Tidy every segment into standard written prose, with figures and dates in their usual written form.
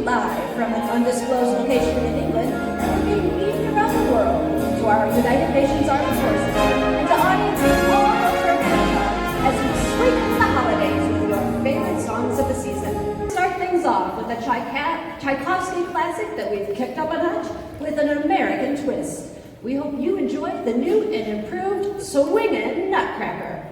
live from an undisclosed location in England, and we're being beaten around the world to our United Nations Armed Forces and to audiences all over America as we swing into the holidays with your favorite songs of the season. Start things off with a Tchaikovsky classic that we've kicked up a notch with an American twist. We hope you enjoy the new and improved Swingin' Nutcracker.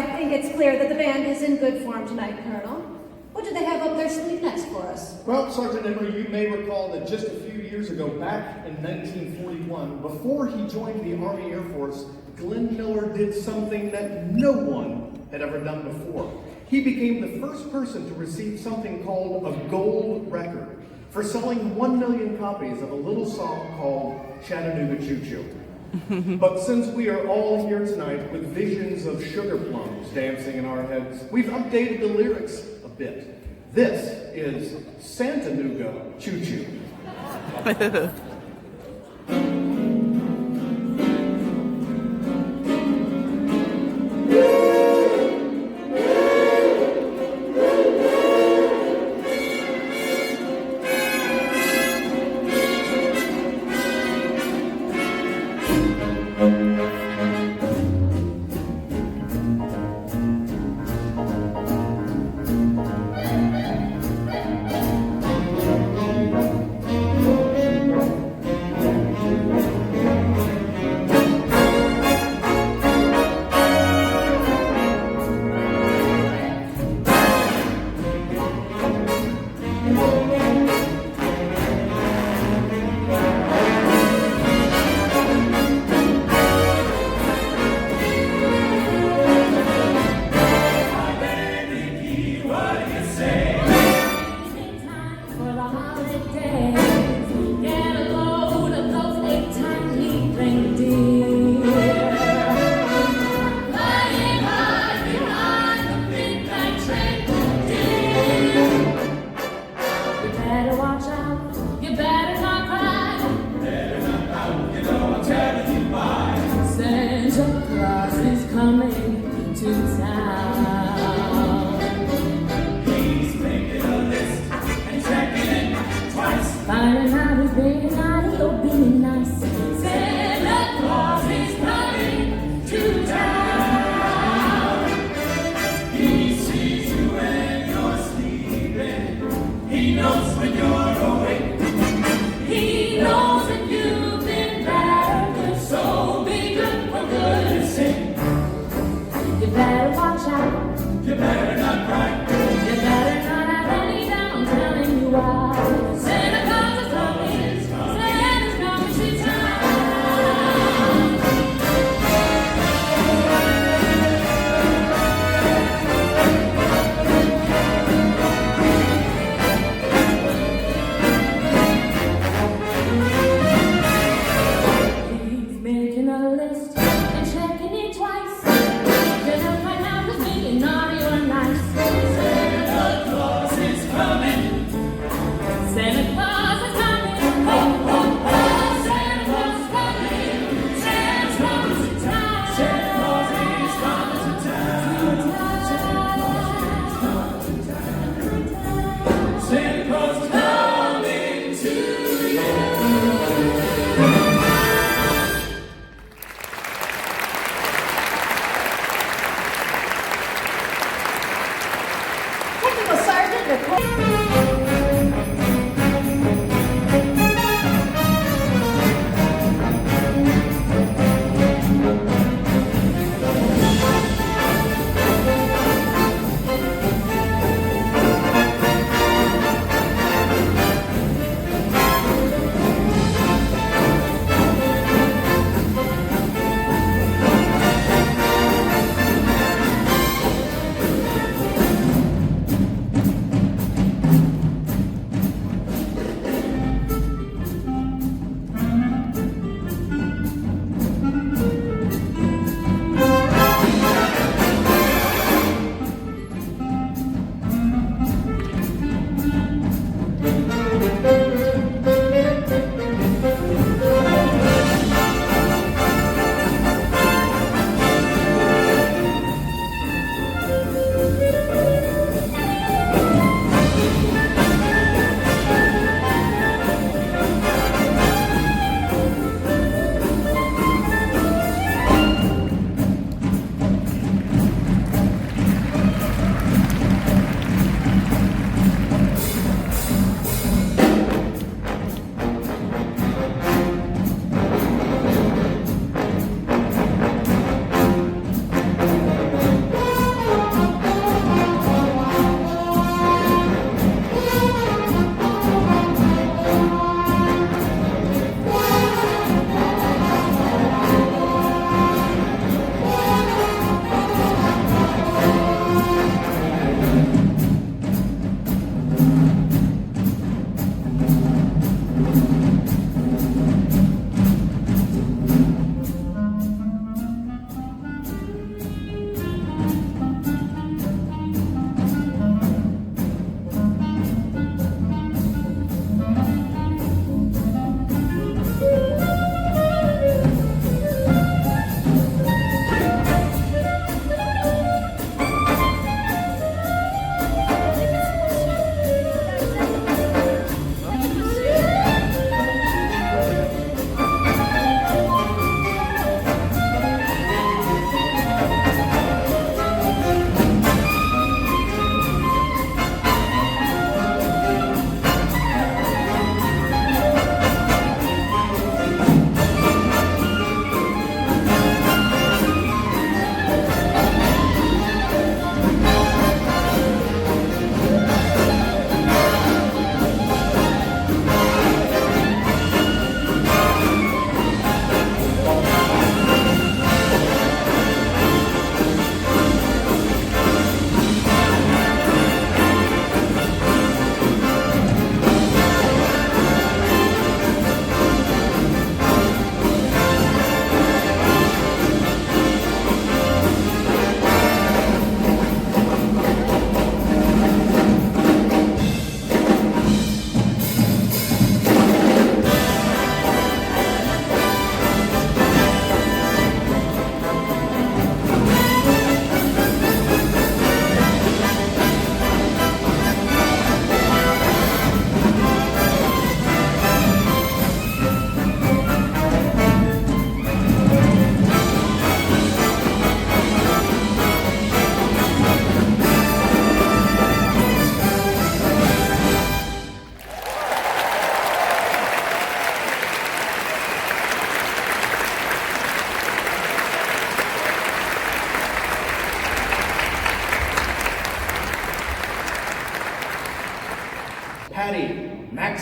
I think it's clear that the band is in good form tonight, Colonel. What do they have up their sleeve next for us? Well, Sergeant Emery, you may recall that just a few years ago, back in 1941, before he joined the Army Air Force, Glen Miller did something that no one had ever done before. He became the first person to receive something called a gold record for selling 1 million copies of a little song called Chattanooga Choo Choo. But since we are all here tonight with visions of sugar plums dancing in our heads, we've updated the lyrics a bit. This is Santanooga Choo Choo.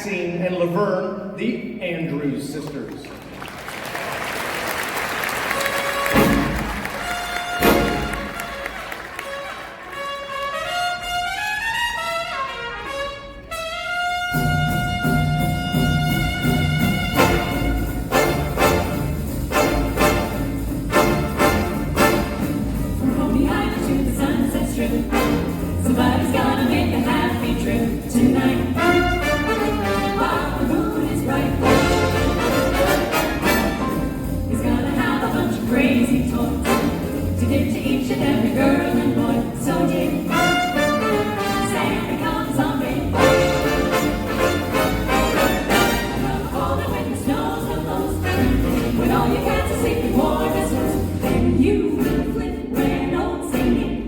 Maxine and Laverne, the Andrews sisters. Somebody's gotta make a happy trip tonight. While the moon is bright, he's gonna have a bunch of crazy toys to give to each and every girl and boy. So dear, Santa comes on me. Come calling when the snow's the most, when all your cats are sleeping warm as toast, then you will flip when old singing.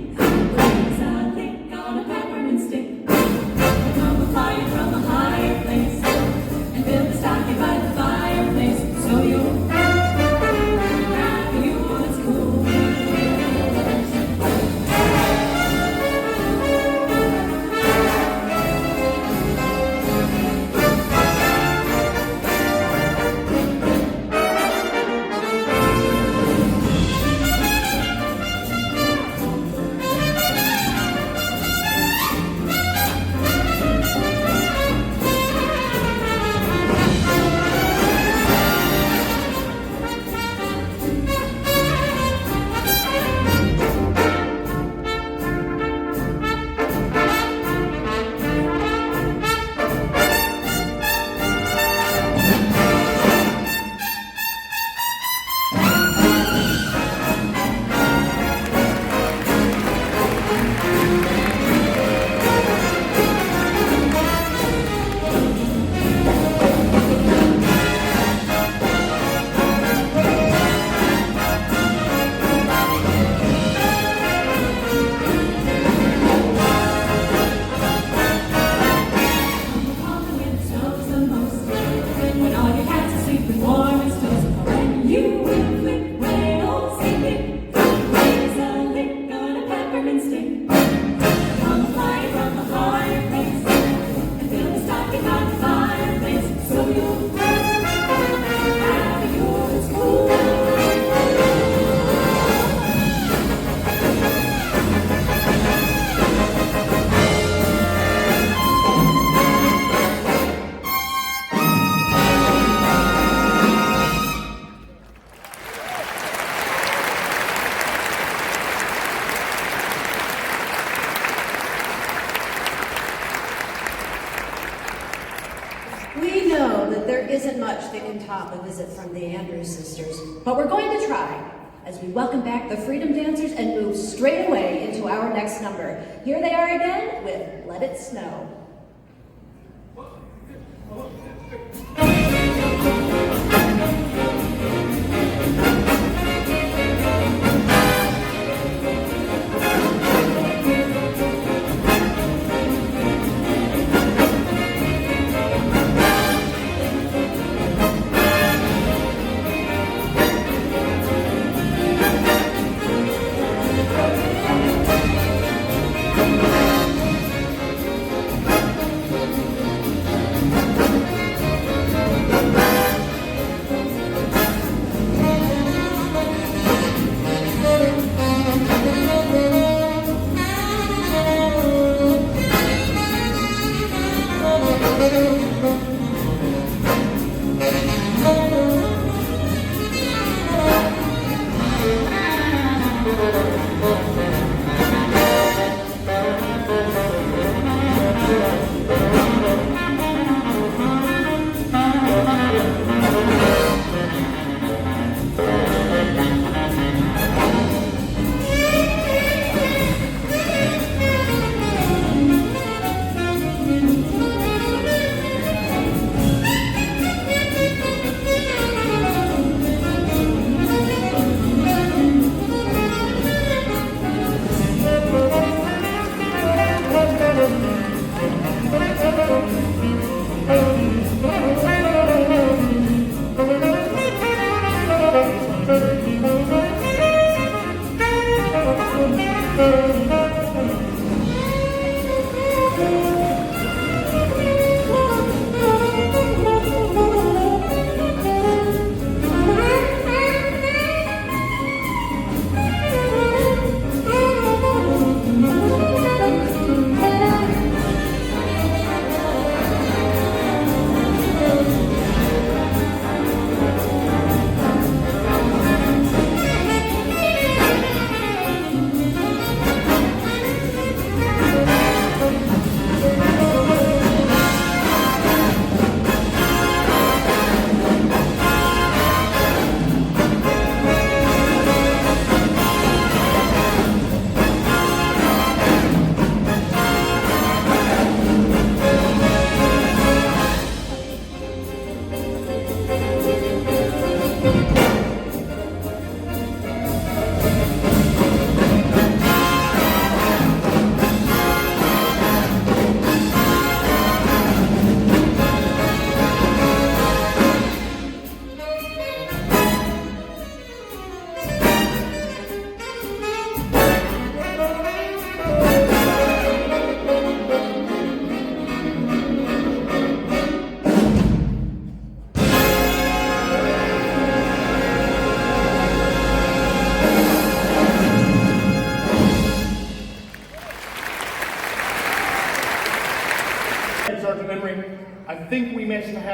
We know that there isn't much that can top a visit from the Andrews sisters, but we're going to try as we welcome back the Freedom Dancers and move straight away into our next number. Here they are again with Let It Snow.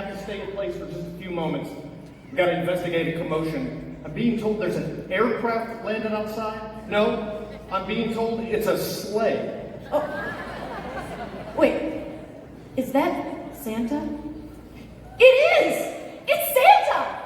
have to stay in place for just a few moments. We got to investigate a commotion. I'm being told there's an aircraft landed outside. No, I'm being told it's a sleigh. Oh, wait, is that Santa? It is! It's Santa!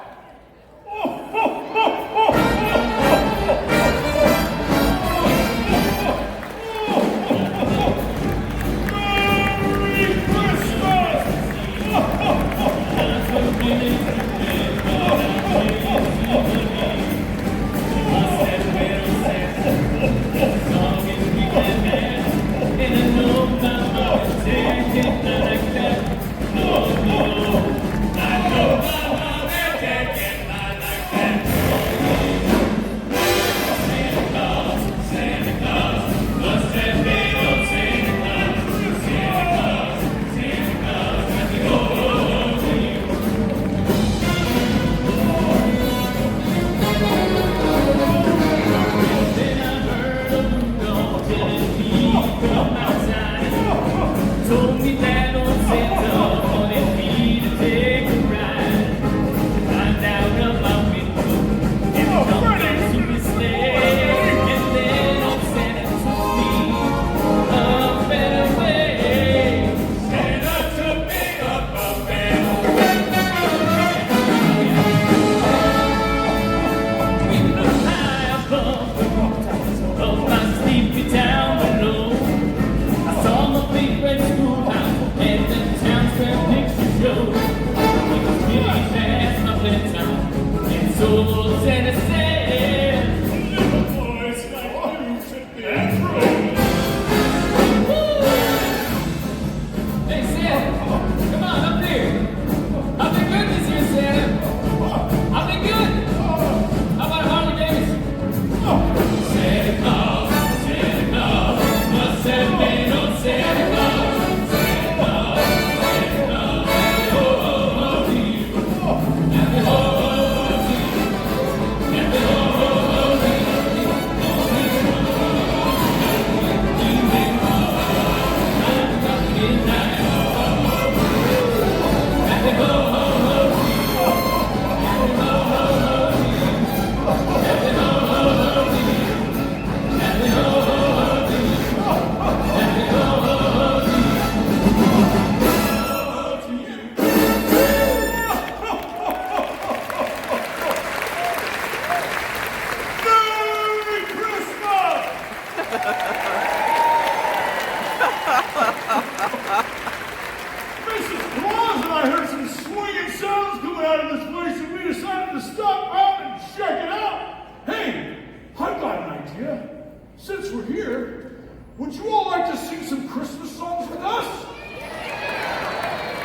Mrs. Claus and I heard some swinging sounds coming out of this place, and we decided to stop out and check it out. Hey, I've got an idea. Since we're here, would you all like to sing some Christmas songs with us?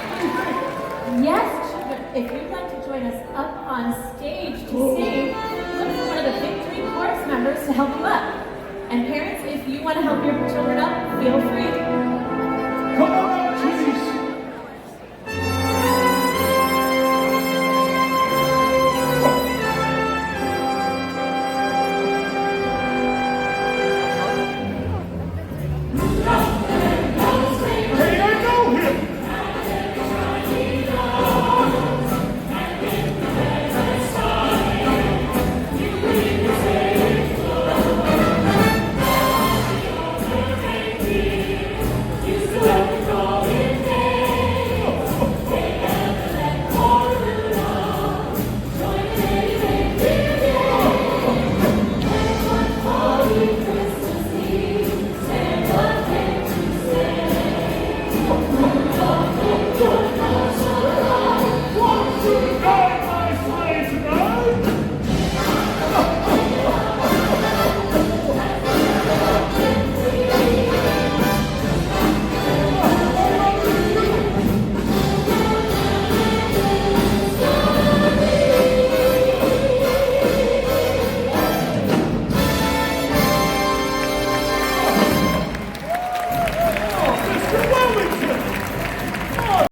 What do you think? Yes, children, if you'd like to join us up on stage to sing, look for one of the Victory Chorus members to help you up. And parents, if you want to help your children up, feel free to